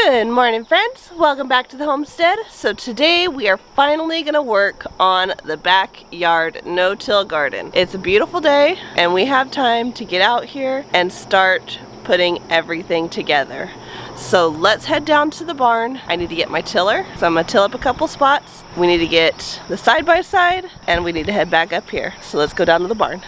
Good morning, friends. Welcome back to the homestead. So today we are finally gonna work on the backyard no-till garden. It's a beautiful day and we have time to get out here and start putting everything together. So let's head down to the barn. I need to get my tiller, so I'm gonna till up a couple spots. We need to get the side-by-side and we need to head back up here. So let's go down to the barn.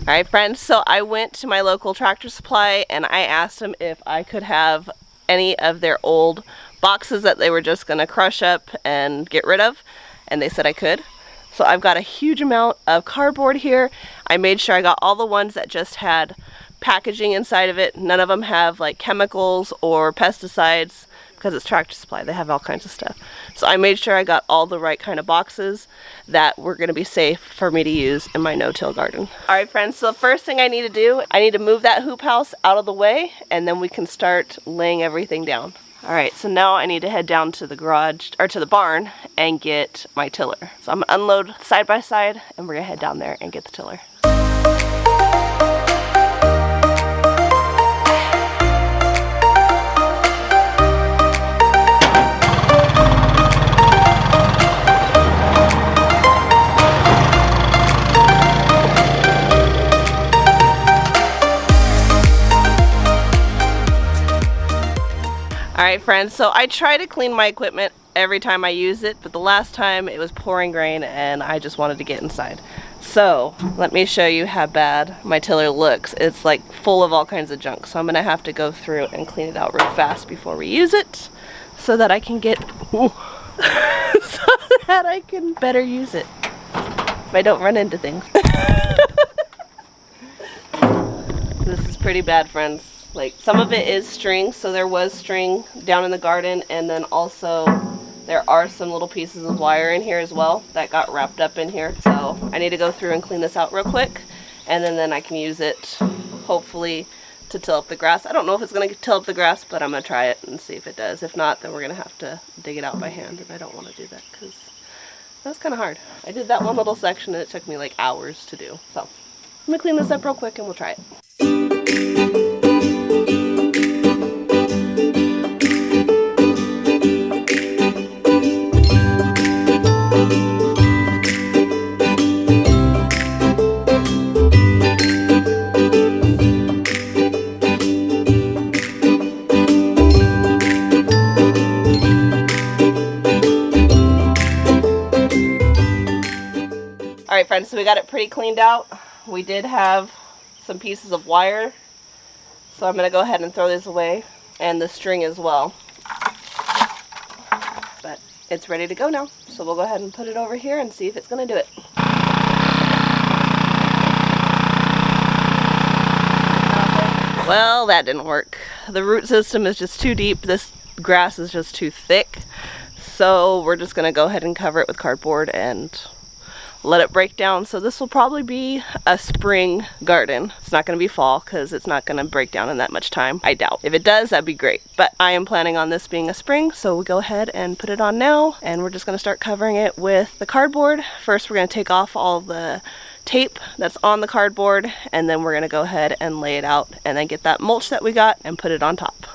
Alright friends, so I went to my local Tractor Supply and I asked them if I could have any of their old boxes that they were just going to crush up and get rid of, and they said I could. So I've got a huge amount of cardboard here. I made sure I got all the ones that just had packaging inside of it. None of them have like chemicals or pesticides because it's Tractor Supply. They have all kinds of stuff. So I made sure I got all the right kind of boxes that were going to be safe for me to use in my no-till garden. Alright friends, so the first thing I need to do, I need to move that hoop house out of the way and then we can start laying everything down. Alright, so now I need to head down to the garage, or to the barn, and get my tiller. So I'm going to unload side by side and we're going to head down there and get the tiller. Alright friends, so I try to clean my equipment every time I use it, but the last time it was pouring rain and I just wanted to get inside. So let me show you how bad my tiller looks. It's like full of all kinds of junk, so I'm going to have to go through and clean it out real fast before we use it so that I can get so that I can better use it if I don't run into things. This is pretty bad, friends. Like, some of it is string, so there was string down in the garden, and then also there are some little pieces of wire in here as well that got wrapped up in here. So I need to go through and clean this out real quick, and then I can use it hopefully to till up the grass. I don't know if it's going to till up the grass, but I'm going to try it and see if it does. If not, then we're going to have to dig it out by hand, and I don't want to do that because that's kind of hard. I did that one little section and it took me like hours to do. So I'm going to clean this up real quick and we'll try it. Alright friends, so we got it pretty cleaned out. We did have some pieces of wire, so I'm going to go ahead and throw these away, and the string as well. But it's ready to go now, so we'll go ahead and put it over here and see if it's going to do it. Well, that didn't work. The root system is just too deep. This grass is just too thick, so we're just going to go ahead and cover it with cardboard and let it break down. So this will probably be a spring garden. It's not going to be fall because it's not going to break down in that much time. I doubt. If it does, that'd be great. But I am planning on this being a spring, so we'll go ahead and put it on now, and we're just going to start covering it with the cardboard. First, we're going to take off all the tape that's on the cardboard, and then we're going to go ahead and lay it out and then get that mulch that we got and put it on top.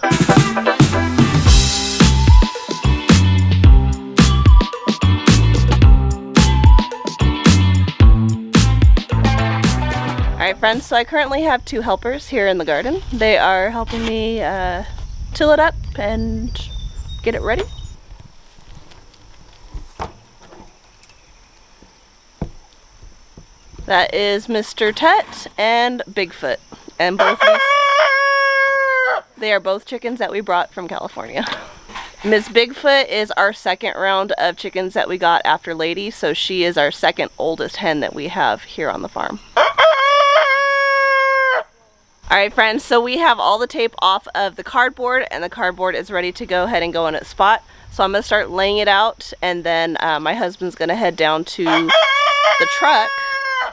Alright friends, so I currently have two helpers here in the garden. They are helping me till it up and get it ready. That is Mr. Tut and Bigfoot, and both these, they are both chickens that we brought from California. Miss Bigfoot is our second round of chickens that we got after Lady, so she is our second oldest hen that we have here on the farm. Alright friends, so we have all the tape off of the cardboard, and the cardboard is ready to go ahead and go in its spot. So I'm going to start laying it out, and then my husband's going to head down to the truck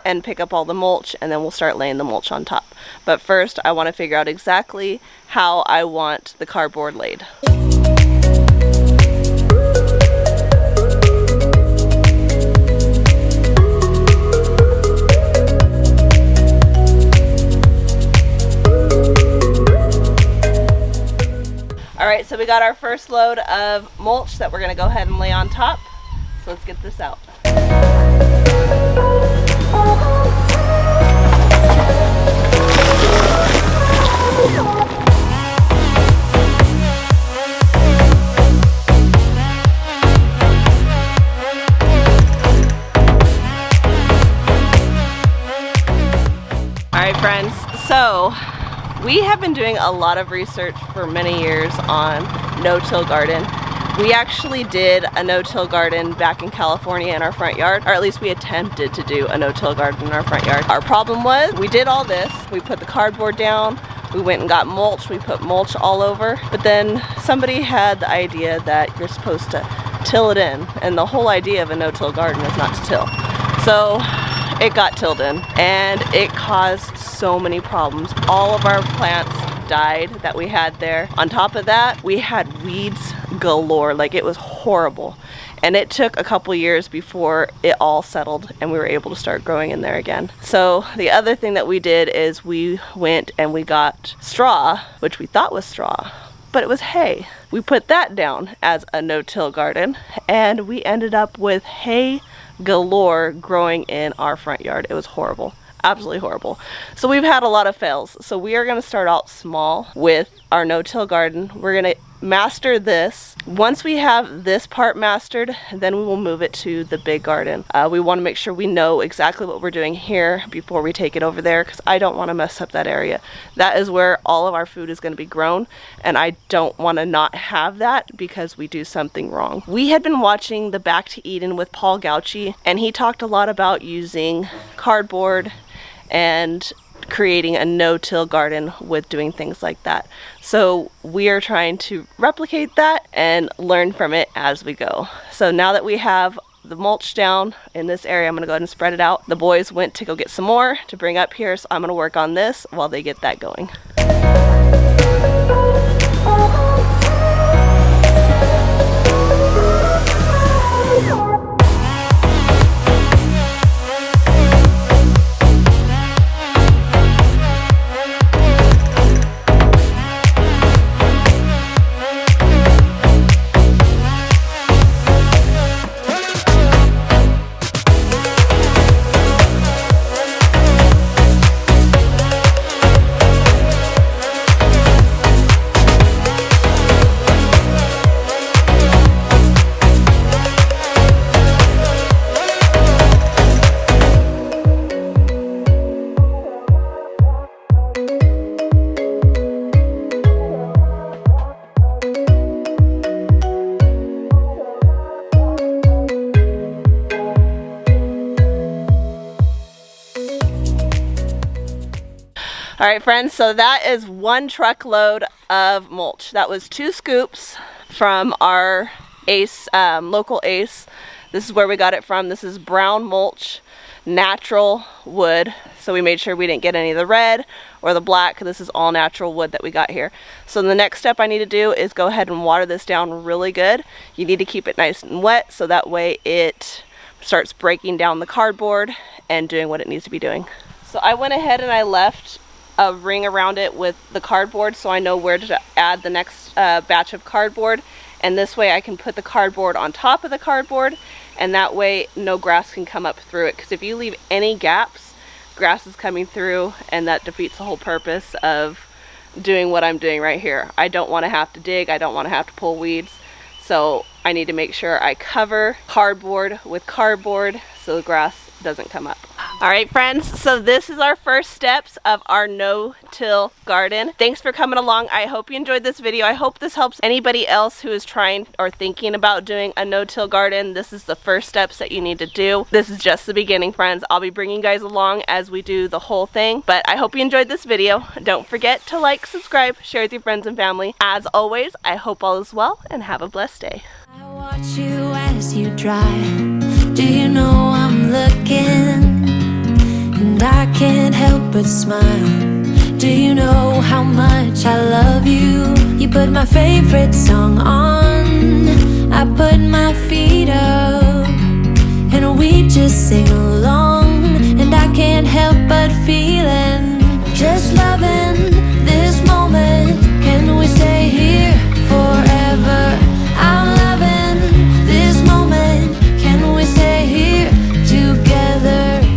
and pick up all the mulch, and then we'll start laying the mulch on top. But first, I want to figure out exactly how I want the cardboard laid. Alright, so we got our first load of mulch that we're going to go ahead and lay on top. So let's get this out. Alright friends, so we have been doing a lot of research for many years on no-till garden. We actually did a no-till garden back in California in our front yard, or at least we attempted to do a no-till garden in our front yard. Our problem was, we did all this, we put the cardboard down, we went and got mulch, we put mulch all over, but then somebody had the idea that you're supposed to till it in, and the whole idea of a no-till garden is not to till. So it got tilled in, and it caused so many problems. All of our plants died that we had there. On top of that, we had weeds galore. Like, it was horrible. And it took a couple years before it all settled and we were able to start growing in there again. So the other thing that we did is we went and we got straw, which we thought was straw, but it was hay. We put that down as a no-till garden, and we ended up with hay galore growing in our front yard. It was horrible. Absolutely horrible. So we've had a lot of fails. So we are going to start out small with our no-till garden. We're going to master this. Once we have this part mastered, then we will move it to the big garden. We want to make sure we know exactly what we're doing here before we take it over there, because I don't want to mess up that area. That is where all of our food is going to be grown, and I don't want to not have that because we do something wrong. We had been watching the Back to Eden with Paul Gauchi, and he talked a lot about using cardboard and creating a no-till garden with doing things like that. So we are trying to replicate that and learn from it as we go. So now that we have the mulch down in this area, I'm going to go ahead and spread it out. The boys went to go get some more to bring up here, so I'm going to work on this while they get that going. Alright friends, so that is 1 truckload of mulch. That was 2 scoops from our Ace, local Ace. This is where we got it from. This is brown mulch, natural wood. So we made sure we didn't get any of the red or the black. This is all natural wood that we got here. So the next step I need to do is go ahead and water this down really good. You need to keep it nice and wet so that way it starts breaking down the cardboard and doing what it needs to be doing. So I went ahead and I left a ring around it with the cardboard so I know where to add the next batch of cardboard, and this way I can put the cardboard on top of the cardboard, and that way no grass can come up through it, because if you leave any gaps, grass is coming through and that defeats the whole purpose of doing what I'm doing right here. I don't want to have to dig, I don't want to have to pull weeds, so I need to make sure I cover cardboard with cardboard so the grass doesn't come up. Alright friends, so this is our first steps of our no-till garden. Thanks for coming along. I hope you enjoyed this video. I hope this helps anybody else who is trying or thinking about doing a no-till garden. This is the first steps that you need to do. This is just the beginning, friends. I'll be bringing you guys along as we do the whole thing, but I hope you enjoyed this video. Don't forget to like, subscribe, share with your friends and family. As always, I hope all is well and have a blessed day. I watch you as you drive. Do you know I'm looking? and I can't help but smile. Do you know how much I love you? You put my favorite song on, I put my feet up, and we just sing along. And I can't help but feeling, just loving this moment. Can we stay here forever? I'm loving this moment. Can we stay here together?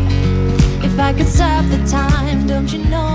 If I could stop the time, don't you know